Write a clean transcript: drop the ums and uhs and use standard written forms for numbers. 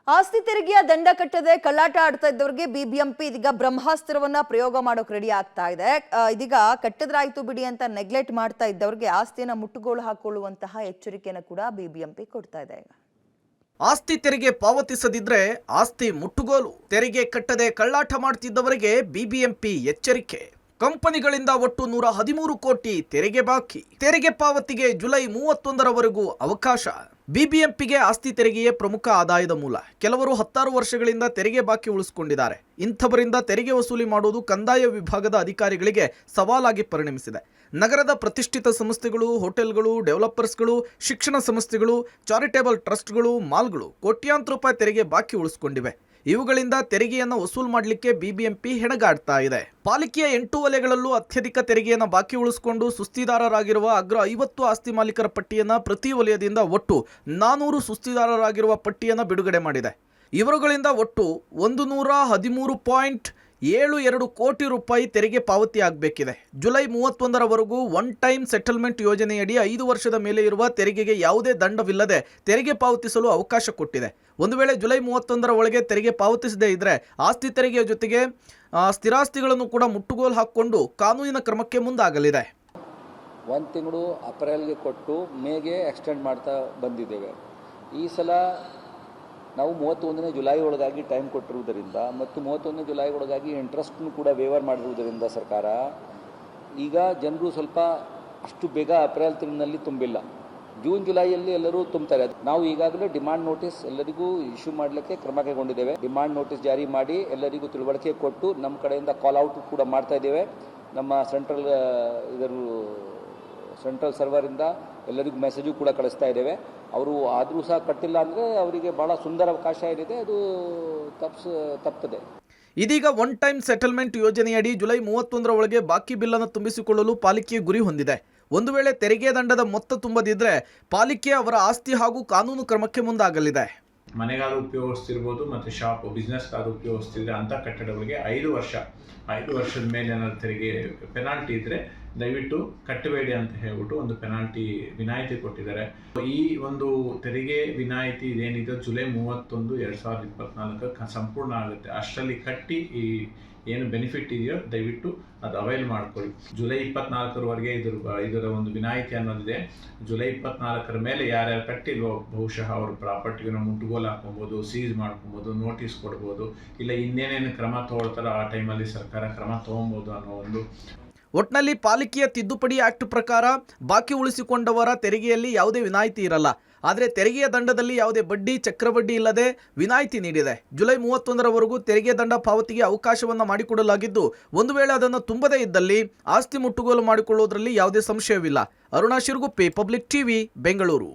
ಆಸ್ತಿ ತೆರಿಗೆಯ ದಂಡ ಕಟ್ಟದೆ ಕಳ್ಳಾಟ ಆಡ್ತಾ ಇದ್ದವರಿಗೆ ಬಿಬಿಎಂಪಿ ಇದೀಗ ಬ್ರಹ್ಮಾಸ್ತ್ರವನ್ನ ಪ್ರಯೋಗ ಮಾಡೋಕೆ ರೆಡಿ ಆಗ್ತಾ ಇದೆ. ಇದೀಗ ಕಟ್ಟದ್ರಾಯ್ತು ಬಿಡಿ ಅಂತ ನೆಗ್ಲೆಕ್ಟ್ ಮಾಡ್ತಾ ಇದ್ದವರಿಗೆ ಆಸ್ತಿಯನ್ನ ಮುಟ್ಟುಗೋಲು ಹಾಕೊಳ್ಳುವಂತಹ ಎಚ್ಚರಿಕೆಯನ್ನು ಕೂಡ ಬಿಬಿಎಂಪಿ ಕೊಡ್ತಾ ಇದೆ. ಆಸ್ತಿ ತೆರಿಗೆ ಪಾವತಿಸದಿದ್ರೆ ಆಸ್ತಿ ಮುಟ್ಟುಗೋಲು, ತೆರಿಗೆ ಕಟ್ಟದೆ ಕಳ್ಳಾಟ ಮಾಡ್ತಿದ್ದವರಿಗೆ ಬಿಬಿಎಂಪಿ ಎಚ್ಚರಿಕೆ. ಕಂಪನಿಗಳಿಂದ ಒಟ್ಟು 113 ಕೋಟಿ ತೆರಿಗೆ ಬಾಕಿ, ತೆರಿಗೆ ಪಾವತಿಗೆ ಜುಲೈ 31ರವರೆಗೂ ಅವಕಾಶ. ಬಿಬಿಎಂಪಿಗೆ ಆಸ್ತಿ ತೆರಿಗೆಯೇ ಪ್ರಮುಖ ಆದಾಯದ ಮೂಲ. ಕೆಲವರು 16 ವರ್ಷಗಳಿಂದ ತೆರಿಗೆ ಬಾಕಿ ಉಳಿಸಿಕೊಂಡಿದ್ದಾರೆ. ಇಂಥವರಿಂದ ತೆರಿಗೆ ವಸೂಲಿ ಮಾಡುವುದು ಕಂದಾಯ ವಿಭಾಗದ ಅಧಿಕಾರಿಗಳಿಗೆ ಸವಾಲಾಗಿ ಪರಿಣಮಿಸಿದೆ. ನಗರದ ಪ್ರತಿಷ್ಠಿತ ಸಂಸ್ಥೆಗಳು, ಹೋಟೆಲ್ಗಳು, ಡೆವಲಪರ್ಸ್ಗಳು, ಶಿಕ್ಷಣ ಸಂಸ್ಥೆಗಳು, ಚಾರಿಟೇಬಲ್ ಟ್ರಸ್ಟ್ಗಳು, ಮಾಲ್ಗಳು ಕೋಟ್ಯಾಂತರ ರೂಪಾಯಿ ತೆರಿಗೆ ಬಾಕಿ ಉಳಿಸಿಕೊಂಡಿವೆ. ಇವುಗಳಿಂದ ತೆರಿಗೆಯನ್ನು ವಸೂಲು ಮಾಡಲಿಕ್ಕೆ ಬಿಬಿಎಂಪಿ ಹೆಣಗಾಡ್ತಾ ಇದೆ. ಪಾಲಿಕೆಯ 8 ವಲಯಗಳಲ್ಲೂ ಅತ್ಯಧಿಕ ತೆರಿಗೆಯನ್ನು ಬಾಕಿ ಉಳಿಸಿಕೊಂಡು ಸುಸ್ತಿದಾರರಾಗಿರುವ ಅಗ್ರ 50 ಆಸ್ತಿ ಮಾಲೀಕರ ಪಟ್ಟಿಯನ್ನು ಪ್ರತಿ ವಲಯದಿಂದ ಒಟ್ಟು 400 ಸುಸ್ತಿದಾರರಾಗಿರುವ ಪಟ್ಟಿಯನ್ನು ಬಿಡುಗಡೆ ಮಾಡಿದೆ. ಇವರುಗಳಿಂದ ಒಟ್ಟು 113.72 ಕೋಟಿ ರೂಪಾಯಿ ತೆರಿಗೆ ಪಾವತಿ ಆಗಬೇಕಿದೆ. ಜುಲೈ 31ರವರೆಗೂ ಒನ್ ಟೈಮ್ ಸೆಟಲ್ಮೆಂಟ್ ಯೋಜನೆಯಡಿ 5 ವರ್ಷದ ಮೇಲೆ ಇರುವ ತೆರಿಗೆಗೆ ಯಾವುದೇ ದಂಡವಿಲ್ಲದೆ ತೆರಿಗೆ ಪಾವತಿಸಲು ಅವಕಾಶ ಕೊಟ್ಟಿದೆ. ಒಂದು ವೇಳೆ ಜುಲೈ 31ರ ಒಳಗೆ ತೆರಿಗೆ ಪಾವತಿಸದೇ ಇದ್ದರೆ ಆಸ್ತಿ ತೆರಿಗೆಯ ಜೊತೆಗೆ ಸ್ಥಿರಾಸ್ತಿಗಳನ್ನು ಕೂಡ ಮುಟ್ಟುಗೋಲು ಹಾಕಿಕೊಂಡು ಕಾನೂನಿನ ಕ್ರಮಕ್ಕೆ ಮುಂದಾಗಲಿದೆ. 1 ತಿಂಗಳು ಅಪ್ರಿಲ್ಗೆ ಕೊಟ್ಟು ಮೇಗೆ ಎಕ್ಸ್ಟೆಂಡ್ ಮಾಡ್ತಾ ಬಂದಿದ್ದೇವೆ. ಈ ಸಲ ನಾವು 31ನೇ ಜುಲೈ ಒಳಗಾಗಿ ಟೈಮ್ ಕೊಟ್ಟಿರುವುದರಿಂದ ಮತ್ತು 31ನೇ ಜುಲೈ ಒಳಗಾಗಿ ಇಂಟ್ರೆಸ್ಟ್ನು ಕೂಡ ವೇವರ್ ಮಾಡಿರುವುದರಿಂದ ಸರ್ಕಾರ ಈಗ ಜನರು ಸ್ವಲ್ಪ ಅಷ್ಟು ಬೇಗ ಏಪ್ರಿಲ್ ತಿಂಗಳಿನಲ್ಲಿ ತುಂಬಿಲ್ಲ. ಜೂನ್ ಜುಲೈಯಲ್ಲಿ ಎಲ್ಲರೂ ತುಂಬ್ತಾರೆ. ನಾವು ಈಗಾಗಲೇ ಡಿಮಾಂಡ್ ನೋಟಿಸ್ ಎಲ್ಲರಿಗೂ ಇಶ್ಯೂ ಮಾಡಲಿಕ್ಕೆ ಕ್ರಮ ಕೈಗೊಂಡಿದ್ದೇವೆ. ಡಿಮಾಂಡ್ ನೋಟಿಸ್ ಜಾರಿ ಮಾಡಿ ಎಲ್ಲರಿಗೂ ತಿಳುವಳಿಕೆ ಕೊಟ್ಟು ನಮ್ಮ ಕಡೆಯಿಂದ ಕಾಲ್ ಔಟ್ ಕೂಡ ಮಾಡ್ತಾ ಇದ್ದೇವೆ. ನಮ್ಮ ಸೆಂಟ್ರಲ್ ಸರ್ವರಿಂದ ಎಲ್ಲರಿಗೂ ಮೆಸೇಜು ಕೂಡ ಕಳಿಸ್ತಾ ಇದ್ದೇವೆ. ಅವರು ಆದರೂ ಸಹ ಕಟ್ಟಿಲ್ಲ ಅಂದರೆ ಅವರಿಗೆ ಭಾಳ ಸುಂದರ ಅವಕಾಶ ಏನಿದೆ ಅದು ತಪ್ಪದೆ. ಇದೀಗ ಒನ್ ಟೈಮ್ ಸೆಟಲ್ಮೆಂಟ್ ಯೋಜನೆಯಡಿ ಜುಲೈ 31ರ ಒಳಗೆ ಬಾಕಿ ಬಿಲ್ಲನ್ನು ತುಂಬಿಸಿಕೊಳ್ಳಲು ಪಾಲಿಕೆ ಗುರಿ ಹೊಂದಿದೆ. ಒಂದು ವೇಳೆ ತೆರಿಗೆ ದಂಡದ ಮೊತ್ತ ತುಂಬದಿದ್ರೆ ಪಾಲಿಕೆ ಅವರ ಆಸ್ತಿ ಹಾಗೂ ಕಾನೂನು ಕ್ರಮಕ್ಕೆ ಮುಂದಾಗಲಿದೆ. ಮನೆಗಾರು ಉಪಯೋಗಿಸ್ತಿರ್ಬೋದು ಮತ್ತು ಶಾಪ್ ಬಿಸ್ನೆಸ್ಗಾರು ಉಪಯೋಗಿಸ್ತಿದ್ರೆ ಅಂಥ ಕಟ್ಟಡಗಳಿಗೆ 5 ವರ್ಷದ ಮೇಲೆ ಏನಾದ್ರು ತೆರಿಗೆ ಪೆನಾಲ್ಟಿ ಇದ್ದರೆ ದಯವಿಟ್ಟು ಕಟ್ಟಬೇಡಿ ಅಂತ ಹೇಳ್ಬಿಟ್ಟು ಒಂದು ಪೆನಾಲ್ಟಿ ವಿನಾಯಿತಿ ಕೊಟ್ಟಿದ್ದಾರೆ. ಈ ಒಂದು ತೆರಿಗೆ ವಿನಾಯಿತಿ ಇದೇನಿದೆ ಜುಲೈ 31, 2024 ಸಂಪೂರ್ಣ ಆಗುತ್ತೆ. ಅಷ್ಟರಲ್ಲಿ ಕಟ್ಟಿ ಈ ಏನು ಬೆನಿಫಿಟ್ ಇದೆಯೋ ದಯವಿಟ್ಟು ಅದು ಅವೈಲ್ ಮಾಡ್ಕೊಳ್ಳಿ. ಜುಲೈ 24ರವರೆಗೆ ಇದರ ಒಂದು ವಿನಾಯಿತಿ ಅನ್ನೋದಿದೆ. ಜುಲೈ 24ರ ಮೇಲೆ ಯಾರ್ಯಾರು ಕಟ್ಟಿಲ್ವೋ ಬಹುಶಃ ಅವ್ರ ಪ್ರಾಪರ್ಟಿಯನ್ನು ಮುಟ್ಟುಗೋಲು ಹಾಕೊಬೋದು, ಸೀಸ್ ಮಾಡ್ಕೊಬೋದು, ನೋಟಿಸ್ ಕೊಡ್ಬೋದು, ಇಲ್ಲ ಇನ್ನೇನೇನು ಕ್ರಮ ತಗೊಳ್ತಾರೋ ಆ ಟೈಮಲ್ಲಿ ಸರ್ಕಾರ ಕ್ರಮ ತೊಗೊಬೋದು ಅನ್ನೋ ಒಂದು. ಒಟ್ನಲ್ಲಿ ಪಾಲಿಕೆಯ ತಿದ್ದುಪಡಿ ಆಕ್ಟ್ ಪ್ರಕಾರ ಬಾಕಿ ಉಳಿಸಿಕೊಂಡವರ ತೆರಿಗೆಯಲ್ಲಿ ಯಾವುದೇ ವಿನಾಯಿತಿ ಇರಲ್ಲ. ಆದರೆ ತೆರಿಗೆಯ ದಂಡದಲ್ಲಿ ಯಾವುದೇ ಬಡ್ಡಿ, ಚಕ್ರಬಡ್ಡಿ ಇಲ್ಲದೆ ವಿನಾಯಿತಿ ನೀಡಿದೆ. ಜುಲೈ 31ರವರೆಗೂ ತೆರಿಗೆ ದಂಡ ಪಾವತಿಗೆ ಅವಕಾಶವನ್ನು ಮಾಡಿಕೊಡಲಾಗಿದ್ದು, ಒಂದು ವೇಳೆ ಅದನ್ನು ತುಂಬದೇ ಇದ್ದಲ್ಲಿ ಆಸ್ತಿ ಮುಟ್ಟುಗೋಲು ಮಾಡಿಕೊಳ್ಳುವುದರಲ್ಲಿ ಯಾವುದೇ ಸಂಶಯವಿಲ್ಲ. Aruna Shiraguppi, public TV, Bengaluru.